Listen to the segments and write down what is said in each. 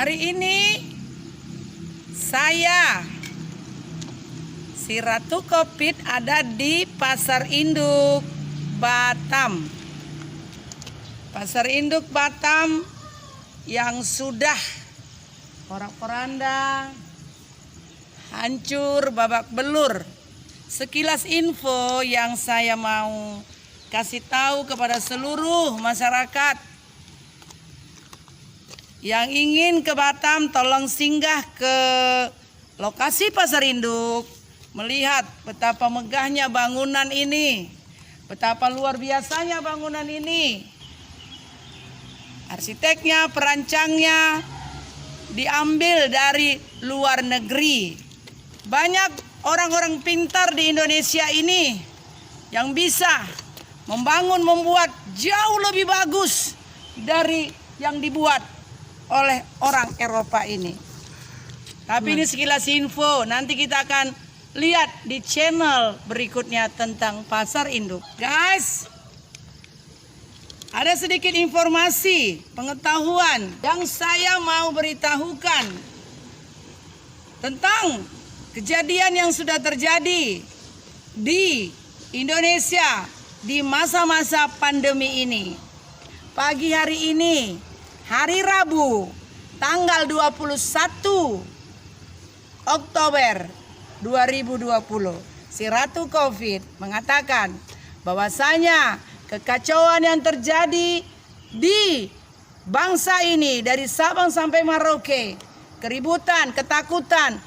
Hari ini saya, si Ratu Covid, ada di Pasar Induk Batam. Pasar Induk Batam yang sudah porak-poranda, hancur, babak belur. Sekilas info yang saya mau kasih tahu kepada seluruh masyarakat yang ingin ke Batam, tolong singgah ke lokasi Pasar Induk, melihat betapa megahnya bangunan ini, betapa luar biasanya bangunan ini. Arsiteknya, perancangnya diambil dari luar negeri. Banyak orang-orang pintar di Indonesia ini yang bisa membuat jauh lebih bagus dari yang dibuat oleh orang Eropa ini. Tapi ini sekilas info, nanti kita akan lihat di channel berikutnya tentang Pasar Induk. Guys, ada sedikit informasi, pengetahuan yang saya mau beritahukan tentang kejadian yang sudah terjadi di Indonesia di masa-masa pandemi ini. Pagi hari ini, hari Rabu, tanggal 21 Oktober 2020, si Ratu Covid mengatakan bahwasanya kekacauan yang terjadi di bangsa ini dari Sabang sampai Merauke, keributan, ketakutan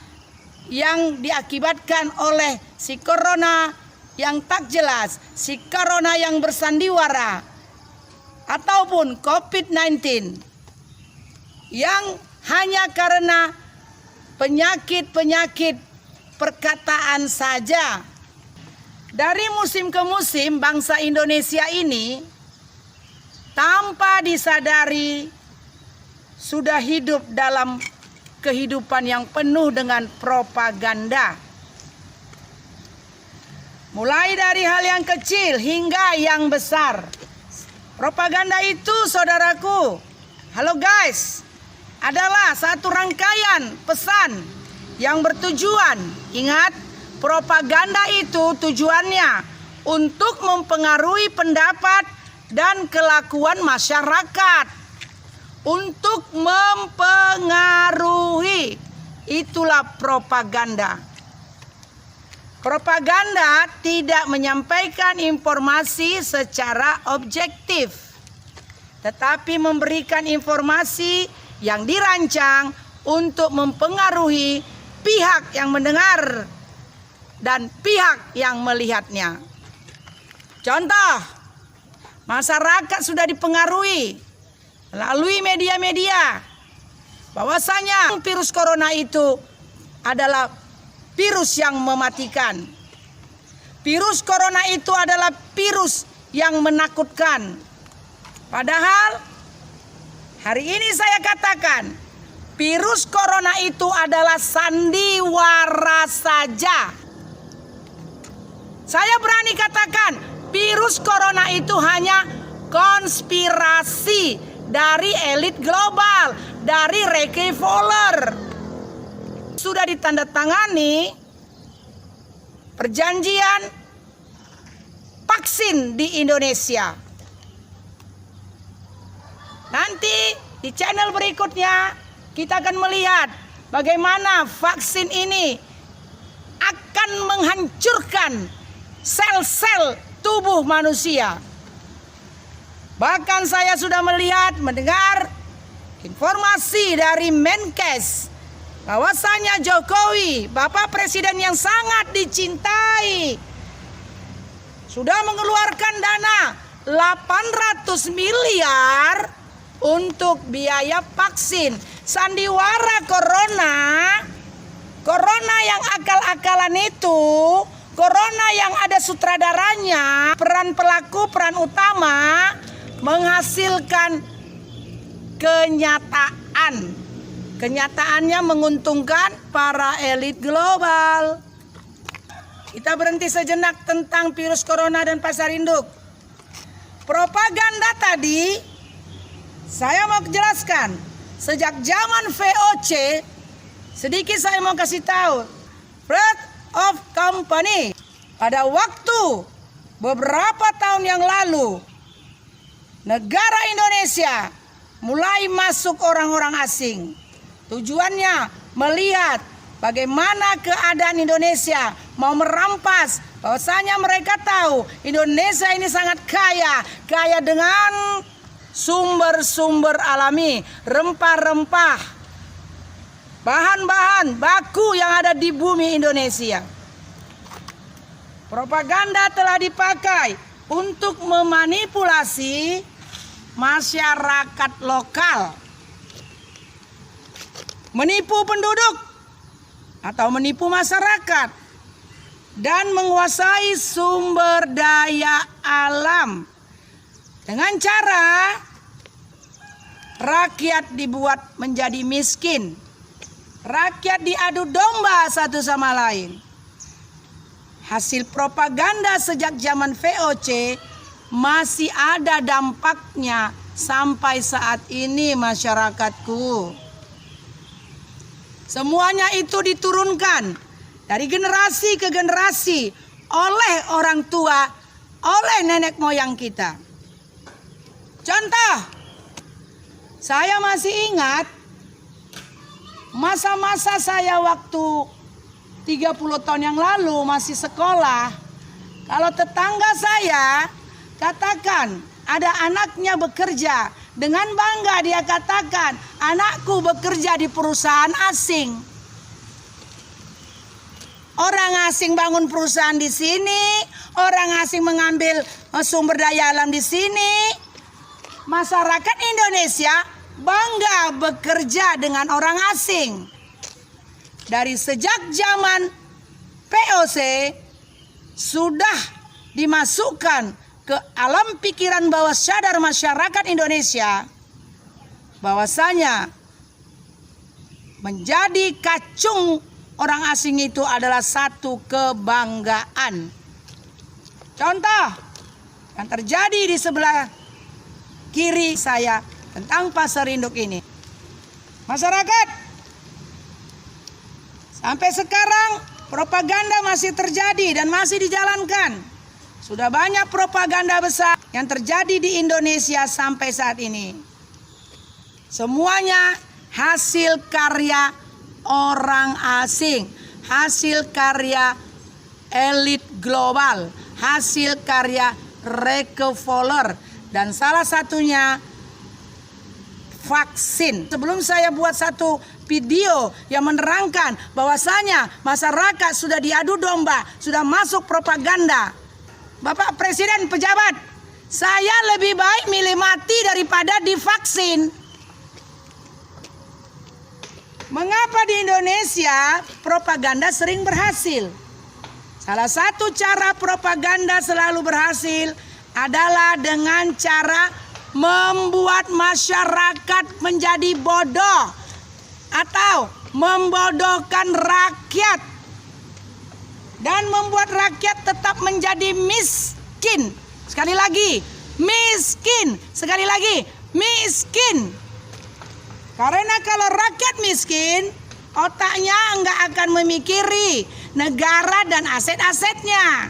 yang diakibatkan oleh si corona yang tak jelas, si corona yang bersandiwara, ataupun COVID-19 yang hanya karena penyakit-penyakit perkataan saja. Dari musim ke musim, bangsa Indonesia ini tanpa disadari sudah hidup dalam kehidupan yang penuh dengan propaganda. Mulai dari hal yang kecil hingga yang besar. Propaganda itu, saudaraku, halo guys, adalah satu rangkaian pesan yang bertujuan, ingat, propaganda itu tujuannya untuk mempengaruhi pendapat dan kelakuan masyarakat. Untuk mempengaruhi, itulah propaganda. Propaganda tidak menyampaikan informasi secara objektif, tetapi memberikan informasi yang dirancang untuk mempengaruhi pihak yang mendengar dan pihak yang melihatnya. Contoh, masyarakat sudah dipengaruhi melalui media-media bahwasanya virus corona itu adalah virus yang mematikan. Virus corona itu adalah virus yang menakutkan. Padahal hari ini saya katakan, virus corona itu adalah sandiwara saja. Saya berani katakan, virus corona itu hanya konspirasi dari elit global, dari Rockefeller. Sudah ditandatangani perjanjian vaksin di Indonesia. Nanti di channel berikutnya kita akan melihat bagaimana vaksin ini akan menghancurkan sel-sel tubuh manusia. Bahkan saya sudah mendengar informasi dari Menkes bahwasanya Jokowi, Bapak Presiden yang sangat dicintai, sudah mengeluarkan dana 800 miliar untuk biaya vaksin. Sandiwara corona yang akal-akalan itu, corona yang ada sutradaranya, peran pelaku, peran utama, menghasilkan kenyataan. Kenyataannya menguntungkan para elit global. Kita berhenti sejenak tentang virus corona dan Pasar Induk. Propaganda tadi saya mau jelaskan sejak zaman VOC, sedikit saya mau kasih tahu, Freedom of Company, pada waktu beberapa tahun yang lalu, negara Indonesia mulai masuk orang-orang asing. Tujuannya melihat bagaimana keadaan Indonesia, mau merampas. Bahwasanya mereka tahu Indonesia ini sangat kaya, kaya dengan sumber-sumber alami, rempah-rempah, bahan-bahan baku yang ada di bumi Indonesia. Propaganda telah dipakai untuk memanipulasi masyarakat lokal, menipu penduduk atau menipu masyarakat, dan menguasai sumber daya alam dengan cara rakyat dibuat menjadi miskin, rakyat diadu domba satu sama lain. Hasil propaganda sejak zaman VOC masih ada dampaknya sampai saat ini masyarakatku. Semuanya itu diturunkan dari generasi ke generasi oleh orang tua, oleh nenek moyang kita. Contoh, saya masih ingat masa-masa saya waktu 30 tahun yang lalu masih sekolah. Kalau tetangga saya katakan ada anaknya bekerja, dengan bangga dia katakan, anakku bekerja di perusahaan asing. Orang asing bangun perusahaan di sini, orang asing mengambil sumber daya alam di sini. Masyarakat Indonesia bangga bekerja dengan orang asing. Dari sejak zaman VOC sudah dimasukkan ke alam pikiran bawah sadar masyarakat Indonesia bahwasanya menjadi kacung orang asing itu adalah satu kebanggaan. Contoh yang terjadi di sebelah kiri saya tentang Pasar Induk ini. Masyarakat, sampai sekarang propaganda masih terjadi dan masih dijalankan. Sudah banyak propaganda besar yang terjadi di Indonesia sampai saat ini. Semuanya hasil karya orang asing, hasil karya elit global, hasil karya Rockefeller, dan salah satunya vaksin. Sebelum saya buat satu video yang menerangkan bahwasanya masyarakat sudah diadu domba, sudah masuk propaganda. Bapak Presiden, pejabat, saya lebih baik milih mati daripada divaksin. Mengapa di Indonesia propaganda sering berhasil? Salah satu cara propaganda selalu berhasil adalah dengan cara membuat masyarakat menjadi bodoh atau membodohkan rakyat dan membuat rakyat tetap menjadi miskin. Sekali lagi, miskin. Sekali lagi, miskin. Karena kalau rakyat miskin, otaknya enggak akan memikiri negara dan aset-asetnya.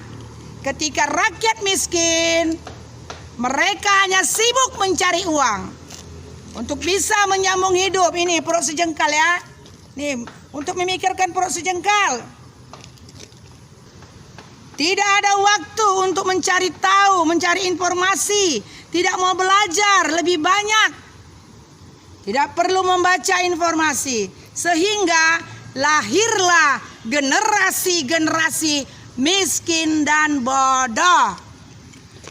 Ketika rakyat miskin, mereka hanya sibuk mencari uang untuk bisa menyambung hidup. Ini perut sejengkal ya. Nih, untuk memikirkan perut sejengkal. Tidak ada waktu untuk mencari tahu, mencari informasi. Tidak mau belajar lebih banyak. Tidak perlu membaca informasi. Sehingga lahirlah generasi-generasi miskin dan bodoh.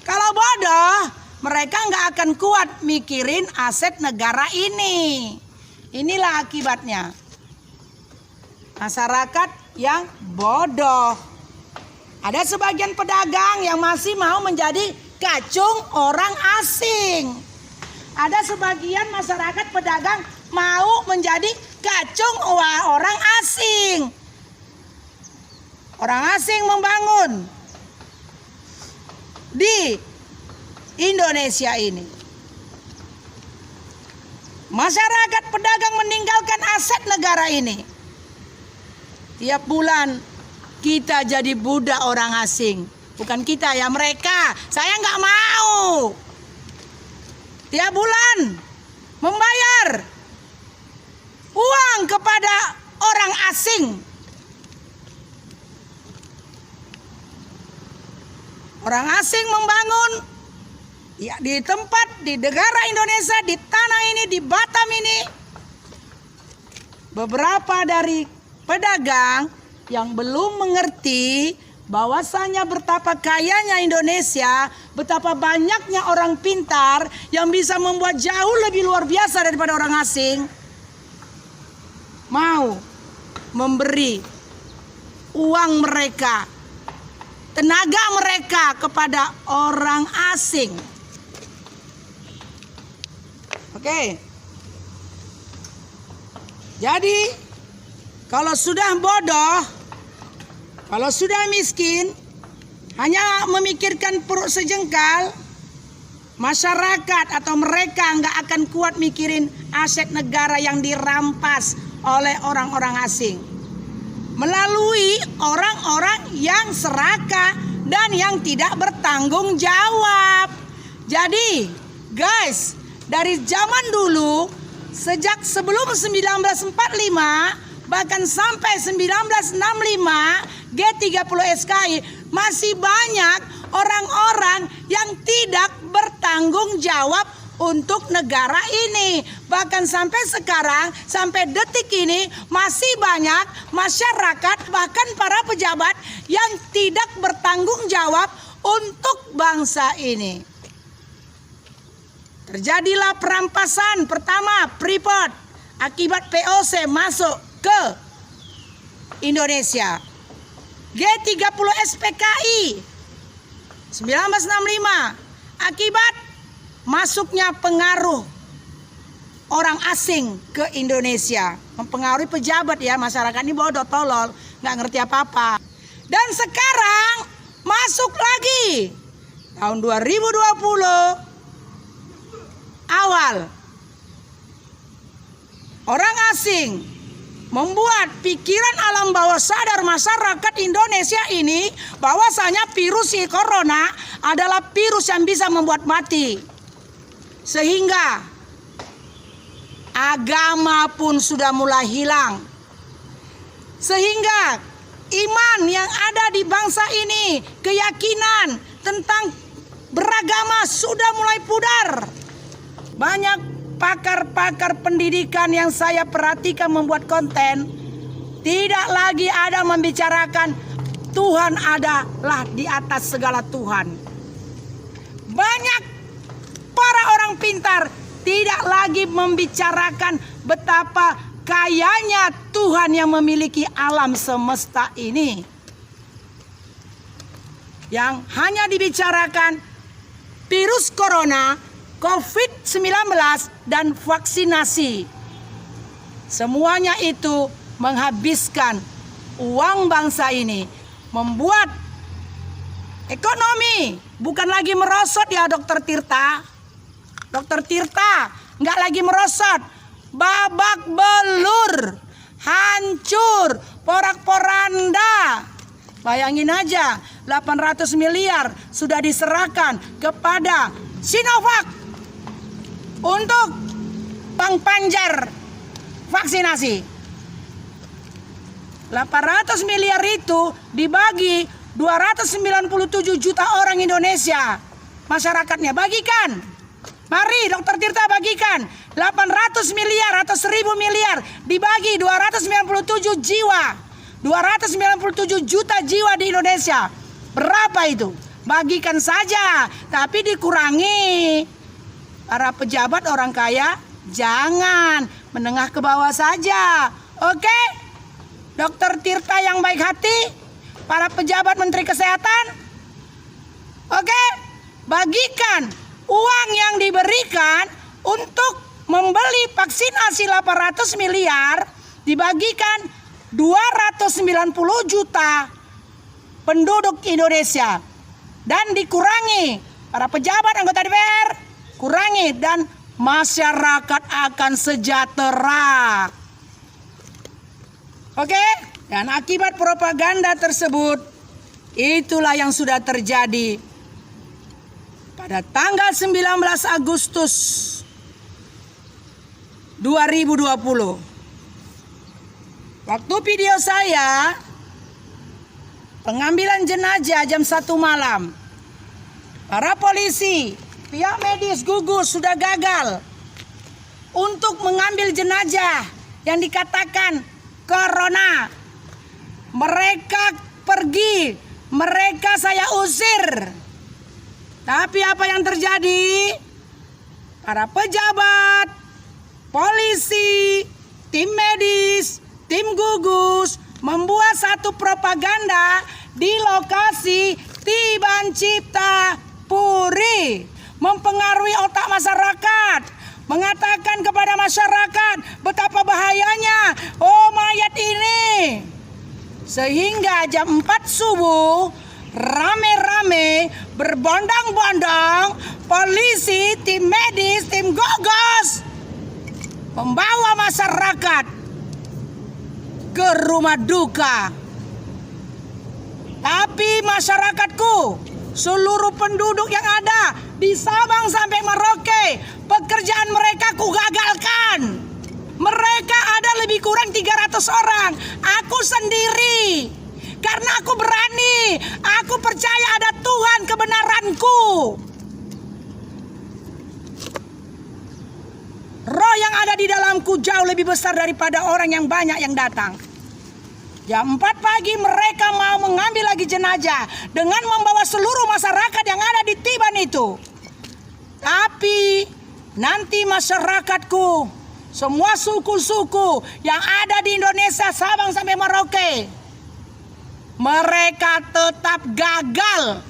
Kalau bodoh, mereka nggak akan kuat mikirin aset negara ini. Inilah akibatnya. Masyarakat yang bodoh. Ada sebagian pedagang yang masih mau menjadi kacung orang asing. Ada sebagian masyarakat pedagang mau menjadi kacung orang asing. Orang asing membangun di Indonesia ini. Masyarakat pedagang meninggalkan aset negara ini. Tiap bulan kita jadi budak orang asing. Bukan kita ya, mereka. Saya nggak mau. Tiap bulan membayar uang kepada orang asing. Orang asing membangun ya, di tempat, di negara Indonesia, di tanah ini, di Batam ini. Beberapa dari pedagang yang belum mengerti bahwasanya betapa kayanya Indonesia, betapa banyaknya orang pintar yang bisa membuat jauh lebih luar biasa daripada orang asing, mau memberi uang mereka, tenaga mereka kepada orang asing. Oke. Jadi kalau sudah bodoh, kalau sudah miskin, hanya memikirkan perut sejengkal, masyarakat atau mereka nggak akan kuat mikirin aset negara yang dirampas oleh orang-orang asing. Melalui orang-orang yang serakah dan yang tidak bertanggung jawab. Jadi, guys, dari zaman dulu, sejak sebelum 1945, bahkan sampai 1965, G30 SKI, masih banyak orang-orang yang tidak bertanggung jawab untuk negara ini. Bahkan sampai sekarang, sampai detik ini, masih banyak masyarakat, bahkan para pejabat yang tidak bertanggung jawab untuk bangsa ini. Terjadilah perampasan pertama Freeport akibat POC masuk ke Indonesia. G30 SPKI 1965 akibat masuknya pengaruh orang asing ke Indonesia, mempengaruhi pejabat ya, masyarakat ini bodoh tolol, nggak ngerti apa-apa. Dan sekarang masuk lagi tahun 2020 awal, orang asing membuat pikiran alam bawah sadar masyarakat Indonesia ini bahwasanya virus corona adalah virus yang bisa membuat mati. Sehingga agama pun sudah mulai hilang. Sehingga iman yang ada di bangsa ini, keyakinan tentang beragama sudah mulai pudar. Banyak pakar-pakar pendidikan yang saya perhatikan membuat konten, tidak lagi ada membicarakan Tuhan adalah di atas segala Tuhan. Banyak para orang pintar tidak lagi membicarakan betapa kayanya Tuhan yang memiliki alam semesta ini. Yang hanya dibicarakan virus corona, COVID-19 dan vaksinasi. Semuanya itu menghabiskan uang bangsa ini, membuat ekonomi bukan lagi merosot ya Dokter Tirta. Dokter Tirta nggak lagi merosot, babak belur, hancur, porak-poranda. Bayangin aja, 800 miliar sudah diserahkan kepada Sinovac untuk pengpanjar vaksinasi. 800 miliar itu dibagi 297 juta orang Indonesia. Masyarakatnya bagikan. Mari Dokter Tirta bagikan 800 miliar atau 1000 miliar dibagi 297 jiwa. 297 juta jiwa di Indonesia. Berapa itu? Bagikan saja, tapi dikurangi. Para pejabat orang kaya jangan, menengah ke bawah saja. Oke? Dokter Tirta yang baik hati, para pejabat Menteri Kesehatan. Oke? Bagikan uang yang diberikan untuk membeli vaksinasi 800 miliar dibagikan 290 juta penduduk Indonesia. Dan dikurangi para pejabat anggota DPR, kurangi dan masyarakat akan sejahtera. Oke? Dan akibat propaganda tersebut, itulah yang sudah terjadi pada tanggal 19 Agustus 2020. Waktu video saya pengambilan jenazah jam 1 malam. Para polisi, pihak medis gugus sudah gagal untuk mengambil jenazah yang dikatakan corona. Mereka pergi, mereka saya usir. Tapi apa yang terjadi? Para pejabat, polisi, tim medis, tim gugus membuat satu propaganda di lokasi Tiban Cipta Puri, mempengaruhi otak masyarakat, mengatakan kepada masyarakat betapa bahayanya mayat ini. Sehingga jam 4 subuh rame-rame berbondong-bondong polisi, tim medis, tim gugus membawa masyarakat ke rumah duka. Tapi masyarakatku, seluruh penduduk yang ada di Sabang sampai Merauke, pekerjaan mereka kugagalkan. Mereka ada lebih kurang 300 orang. Aku sendiri. Karena aku berani. Aku percaya ada Tuhan kebenaranku. Roh yang ada di dalamku jauh lebih besar daripada orang yang banyak yang datang. Jam 4 pagi mereka mau mengambil lagi jenazah dengan membawa seluruh masyarakat yang ada di Tiban itu. Tapi nanti masyarakatku, semua suku-suku yang ada di Indonesia Sabang sampai Merauke, mereka tetap gagal.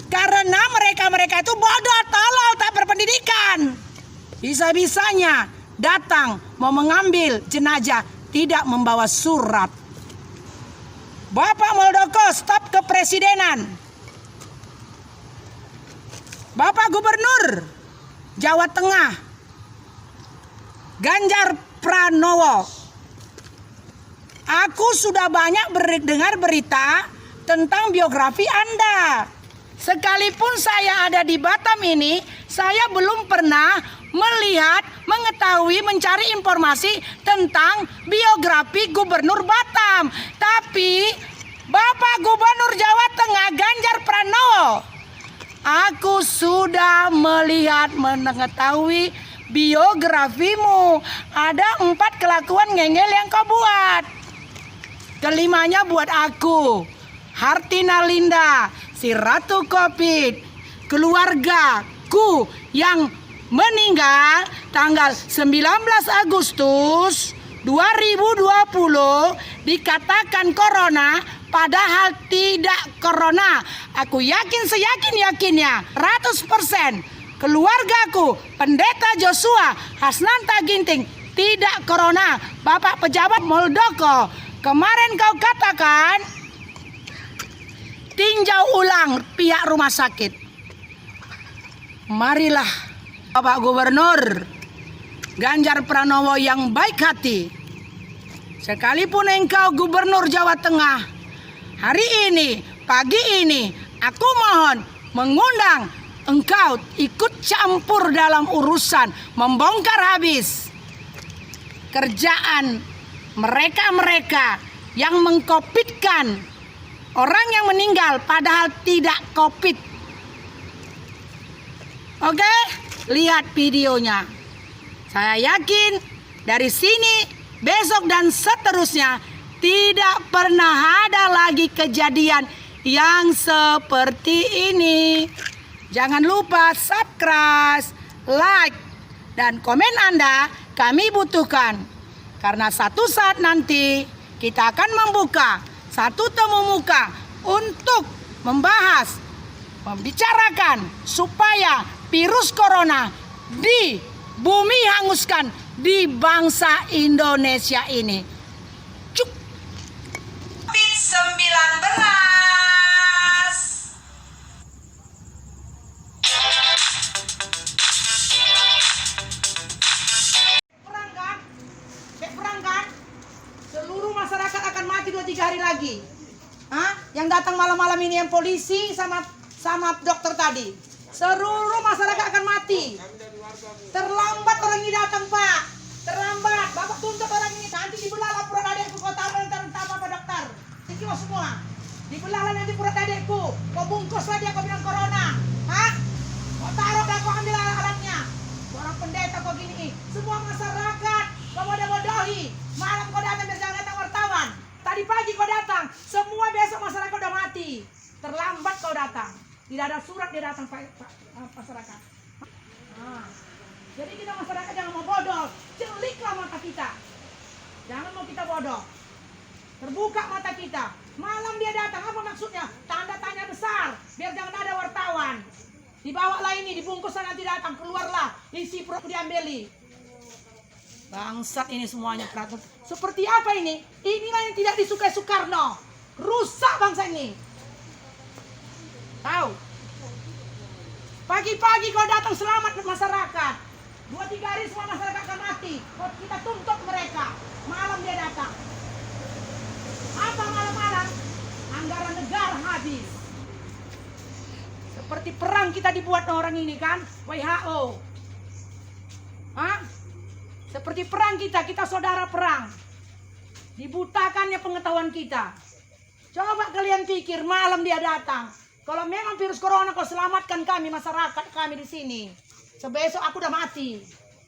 Karena mereka itu bodoh, tolol, tak berpendidikan. Bisa-bisanya datang mau mengambil jenazah tidak membawa surat. Bapak Muldoko staf kepresidenan, Bapak Gubernur Jawa Tengah Ganjar Pranowo, aku sudah banyak dengar berita tentang biografi Anda. Sekalipun saya ada di Batam ini, saya belum pernah melihat, mengetahui, mencari informasi tentang biografi Gubernur Batam. Tapi Bapak Gubernur Jawa Tengah Ganjar Pranowo, aku sudah melihat, mengetahui biografimu. Ada 4 kelakuan ngengel yang kau buat. Kelimanya buat aku, Hartina Linda, si Ratu Covid, keluargaku yang meninggal tanggal 19 Agustus 2020 dikatakan corona, padahal tidak corona. Aku yakin seyakin-yakinnya 100% keluargaku, Pendeta Joshua Hasnanta Ginting, tidak corona. Bapak pejabat Muldoko, kemarin kau katakan tinjau ulang pihak rumah sakit. Marilah Bapak Gubernur Ganjar Pranowo yang baik hati, sekalipun engkau Gubernur Jawa Tengah, hari ini, pagi ini, aku mohon mengundang engkau ikut campur dalam urusan membongkar habis kerjaan mereka-mereka yang mengkopitkan orang yang meninggal padahal tidak covid. Oke, lihat videonya. Saya yakin dari sini, besok dan seterusnya tidak pernah ada lagi kejadian yang seperti ini. Jangan lupa subscribe, like, dan komen Anda kami butuhkan. Karena satu saat nanti kita akan membuka satu temu muka untuk membahas, membicarakan supaya virus corona di bumi hanguskan di bangsa Indonesia ini. COVID-19. Yang datang malam-malam ini yang polisi sama dokter tadi. Seluruh masyarakat akan mati. Terlambat orang ini datang, Pak. Terlambat. Bapak tuntut orang ini. Nanti dibelah laporan adekku. Kau tahu apa dokter. Sikio semua. Dibelah nanti perut adekku. Kau bungkus lah dia, kau bilang corona. Hah? Kau taruh dah, kau ambil alatnya. Orang pendeta kau gini. Semua masyarakat kau bodoh-bodohi. Malam kau datang, jangan datang wartawan. Tadi pagi kau datang. Semua besok masyarakat udah mati. Terlambat kau datang. Tidak ada surat dia datang masyarakat. Nah, jadi kita masyarakat jangan mau bodoh. Celiklah mata kita. Jangan mau kita bodoh. Terbuka mata kita. Malam dia datang, apa maksudnya? Tanda tanya besar. Biar jangan ada wartawan. Dibawalah ini, dibungkuslah nanti datang. Keluarlah, isi perut diambeli. Bangsat ini semuanya peraturan. Seperti apa ini? Inilah yang tidak disukai Soekarno. Rusak bangsa ini. Tahu? Pagi-pagi kau datang selamat masyarakat. 2-3 hari semua masyarakat akan mati. Kita tuntut mereka. Malam dia datang. Apa malam-malam? Anggaran negara habis. Seperti perang kita dibuat orang ini kan? WHO. Hah? Seperti perang kita saudara perang. Dibutakannya pengetahuan kita. Coba kalian pikir malam dia datang. Kalau memang virus corona kau selamatkan kami, masyarakat kami di sini. Sebesok aku udah mati.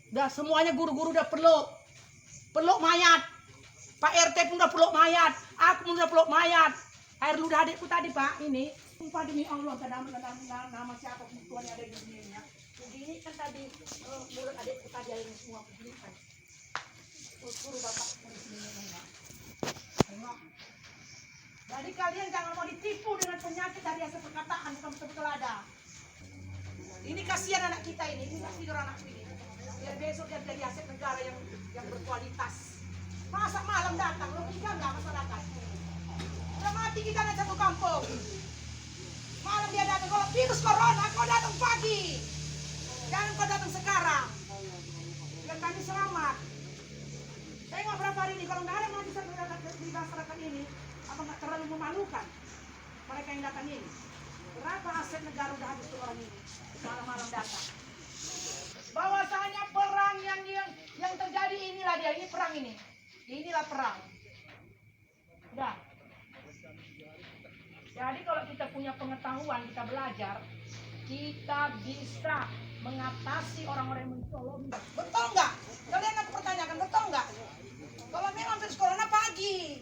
Udah semuanya guru-guru udah peluk mayat. Pak RT pun udah peluk mayat. Aku pun udah peluk mayat. Air ludah adikku tadi, Pak, ini. Sumpah demi Allah, nama siapa Tuhan yang ada di dunia. Begini kan tadi mulut adikku tadi airnya semua begini kan. Suruh Bapak di sini enggak. Tengok. Jadi kalian jangan mau ditipu dengan penyakit dari hasil perkataan, bukan betul-betul ada. Ini kasihan anak kita ini tidur anakku ini. Biar besok dia jadi aset negara yang berkualitas. Masa malam datang, logika enggak masyarakat? Udah mati kita di satu kampung. Malam dia datang, kalau virus corona kau datang pagi. Jangan kau datang sekarang. Biar kami selamat. Tengok berapa hari ini, kalau nggak ada yang bisa di masyarakat ini, apa nggak terlalu memalukan mereka yang datang ini? Berapa aset negara udah habis orang ini malam-malam datang? Bahwasanya perang yang terjadi inilah dia, ini perang ini. Inilah perang. Udah. Jadi kalau kita punya pengetahuan, kita belajar, kita bisa mengatasi orang-orang yang mencolong. Betul nggak? Kalian aku pertanyakan, betul nggak? Kalau memang virus corona pagi,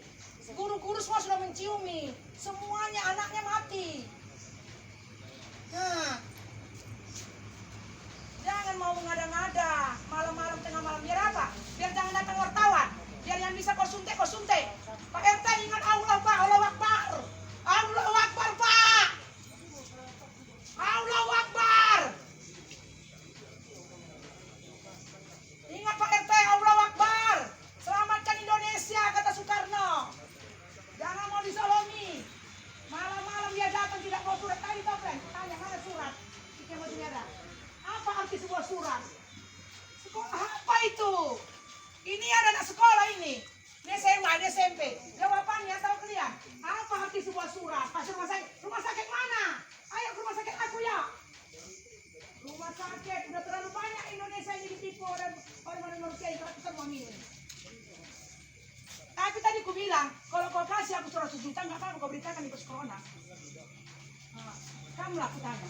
guru-guru semua sudah menciumi, semuanya anaknya mati. Nah, jangan mau mengada-ngada malam-malam tengah malam. Biar apa? Biar jangan datang wartawan. Biar yang bisa kau suntik, kau suntik. Pak RT ingat Allah, Pak, Allah Akbar. Allahu Akbar, Pak. Allahu Akbar. Ingat Pak RT, Allahu Akbar. Selamatkan Indonesia, kata Soekarno. Jangan mau disolomi. Malam-malam dia datang tidak mau surat. Tadi tahu kan? Tanya mana surat? Kita mau ada. Apa arti sebuah surat? Sekolah apa itu? Ini ada anak sekolah ini. Ini SMA, ini SMP. Jawabannya tahu kalian? Apa arti sebuah surat? Pasir rumah sakit mana? Ayo ke rumah sakit aku ya. Rumah sakit udah terlalu banyak Indonesia ini ditipu orang Indonesia yang ratusan uang ini. Tapi tadi aku bilang, kalau kau kasih aku 100 juta, nggak apa-apa kau beritakan virus corona. Nah, kamu lah aku tanya.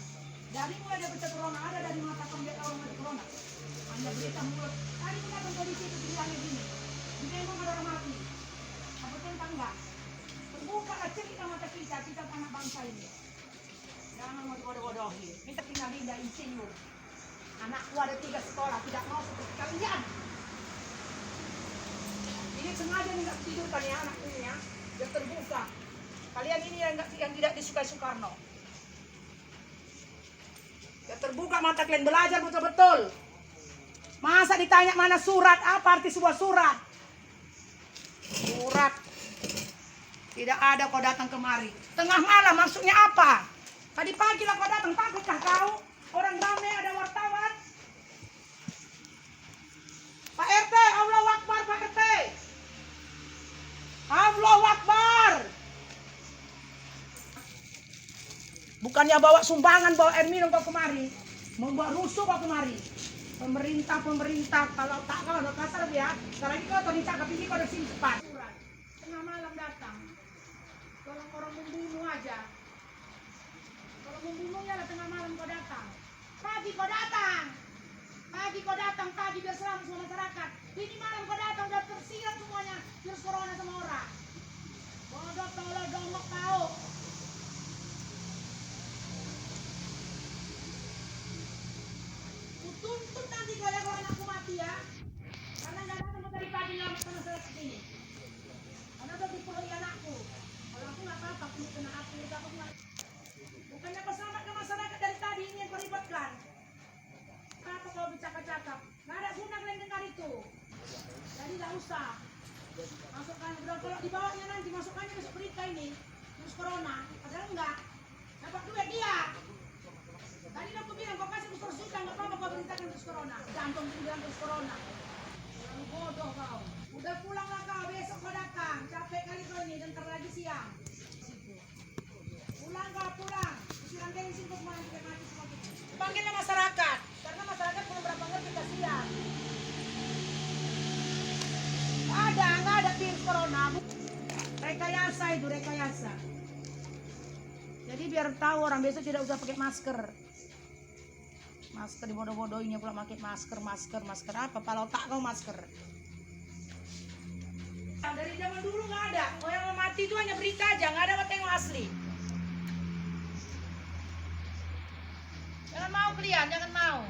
Dari mulai ada berita corona, ada dari mengatakan dia tahu ada corona. Anda berita mulut. Tadi kita datang polisi itu bilangnya gini. Di demo ada orang mati. Apa tentang enggak? Terbukalah cerita mata kita anak bangsa ini. Jangan mau dibodoh-bodohi. Kita tinggal indah insinyur. Anakku ada 3 sekolah, tidak mau seperti kalian. Ini sengaja nggak tidurkan ya anak ini ya, biar terbuka. Kalian ini yang tidak disukai Soekarno. Biar terbuka mata kalian, belajar betul-betul. Masa ditanya mana surat, apa arti sebuah surat? Surat. Tidak ada kau datang kemari. Tengah malam maksudnya apa? Tadi pagi lah kau datang, takutkah kau? Orang ramai ada wartawan. Pak RT, Allahu Akbar Pak RT. Allahu Akbar. Bukannya bawa sumbangan, bawa air minum kau kemari. Membawa rusuh kau kemari. Pemerintah kalau tak kau udah kasar ya. Sekarang ini kau tadi cakap ini kau udah sini cepat. Tengah malam datang. Kalau orang membunuh aja. Kalau membunuhnya lah tengah malam kau datang. Pagi kau datang. Pagi biar selamat semua masyarakat. Ini malam kau datang udah tersirat semuanya virus corona sama orang. Bodoh tolong dongok kau. Tuntut nanti kau ya kalau anakku mati ya. Karena nggak datang dari pagi lama karena saya segini. Karena udah dipenuhi anakku. Kalau aku nggak apa-apa, aku kena api, aku nggak. Bukannya kau selamatkan masyarakat dari tadi ini yang kau ribetkan. Apa kau bercakap-cakap? Nggak ada guna kalian dengar itu. Jadi nggak usah. Masukkan, kalau di bawahnya nanti masukkannya besok berita ini virus corona. Padahal enggak. Dapat duit dia. Tadi aku bilang kau kasih booster sudah nggak apa-apa kau beritakan virus corona. Jantung bilang virus corona. Yang bodoh kau. Udah pulanglah kau, besok kau datang. Capek kali kau ini, dan lagi siang. Pulang kau, pulang. Usiran bensin kau kemana kita mati semua kita. Panggilnya masyarakat. Karena masyarakat belum berapa ngerti kasihan. Nggak ada virus corona. Rekayasa itu, rekayasa. Jadi biar tahu orang besok tidak usah pakai masker. Masker dibodoh-bodohinya pula pakai masker apa? Kalau tak kau masker. Nah, dari zaman dulu nggak ada. Oh yang mau mati itu hanya berita aja, nggak ada kata yang asli. Jangan mau kalian, jangan mau.